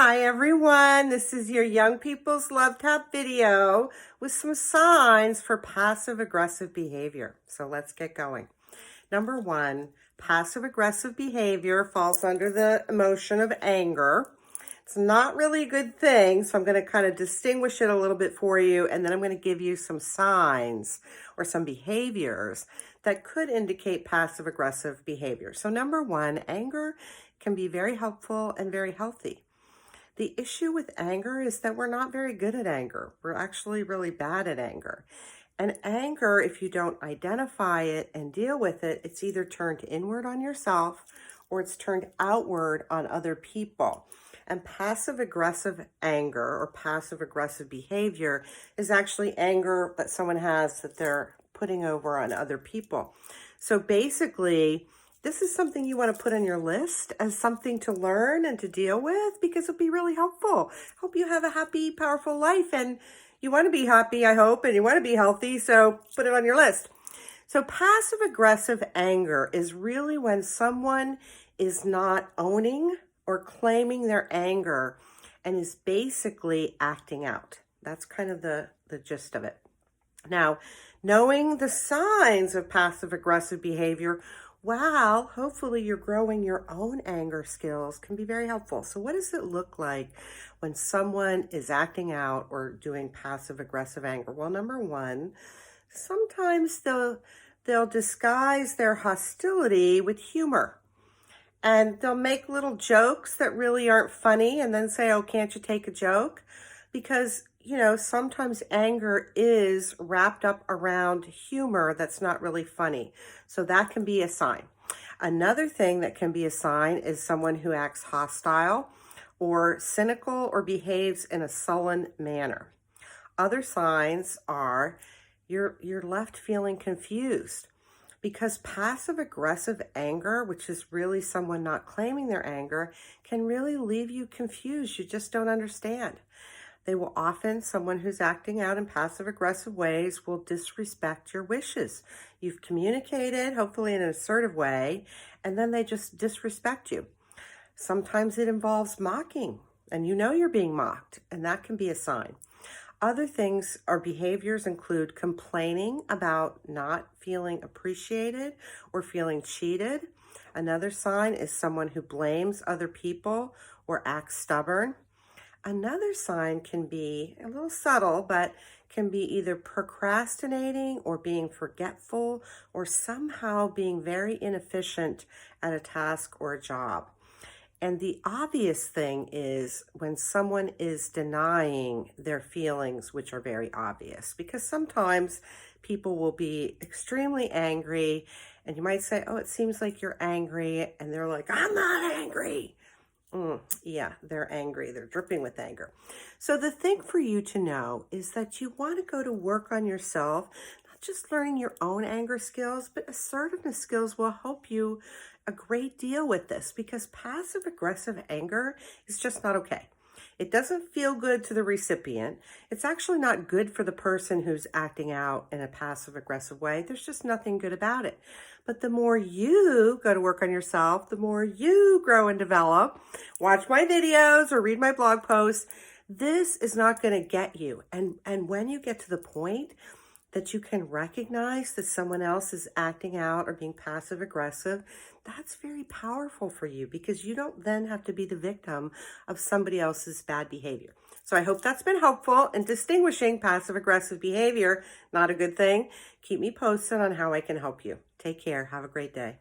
Hi everyone, this is your Young People's Love Tap video with some signs for passive aggressive behavior. So let's get going. Number one, passive aggressive behavior falls under the emotion of anger. It's not really a good thing, so I'm going to kind of distinguish it a little bit for you, and then I'm going to give you some signs or some behaviors that could indicate passive aggressive behavior. So number one, anger can be very helpful and very healthy. The issue with anger is that we're not very good at anger. We're actually really bad at anger. And anger, if you don't identify it and deal with it, it's either turned inward on yourself or it's turned outward on other people. And passive aggressive anger or passive aggressive behavior is actually anger that someone has that they're putting over on other people. So basically, this is something you want to put on your list as something to learn and to deal with because it'll be really helpful. Hope you have a happy, powerful life, and you want to be happy, I hope, and you want to be healthy, so put it on your list. So passive aggressive anger is really when someone is not owning or claiming their anger and is basically acting out. That's kind of the gist of it. Now, knowing the signs of passive aggressive behavior, wow, hopefully you're growing your own anger skills, can be very helpful. So what does it look like when someone is acting out or doing passive aggressive anger? Well, number one, sometimes they'll disguise their hostility with humor. And they'll make little jokes that really aren't funny and then say, oh, can't you take a joke? Because, sometimes anger is wrapped up around humor that's not really funny. So that can be a sign. Another thing that can be a sign is someone who acts hostile or cynical or behaves in a sullen manner. Other signs are you're left feeling confused. Because passive aggressive anger, which is really someone not claiming their anger, can really leave you confused. You just don't understand. Someone who's acting out in passive aggressive ways will disrespect your wishes. You've communicated, hopefully in an assertive way, and then they just disrespect you. Sometimes it involves mocking, and you're being mocked, and that can be a sign. Other things or behaviors include complaining about not feeling appreciated or feeling cheated. Another sign is someone who blames other people or acts stubborn. Another sign can be a little subtle, but can be either procrastinating or being forgetful or somehow being very inefficient at a task or a job. And the obvious thing is when someone is denying their feelings, which are very obvious, because sometimes people will be extremely angry and you might say, oh, it seems like you're angry. And they're like, I'm not angry. Yeah, they're angry. They're dripping with anger. So the thing for you to know is that you want to go to work on yourself, not just learning your own anger skills, but assertiveness skills will help you a great deal with this because passive aggressive anger is just not okay. It doesn't feel good to the recipient. It's actually not good for the person who's acting out in a passive aggressive way. There's just nothing good about it. But the more you go to work on yourself, the more you grow and develop, watch my videos or read my blog posts, this is not going to get you. And when you get to the point that you can recognize that someone else is acting out or being passive aggressive, that's very powerful for you because you don't then have to be the victim of somebody else's bad behavior. So I hope that's been helpful in distinguishing passive aggressive behavior, not a good thing. Keep me posted on how I can help you. Take care. Have a great day.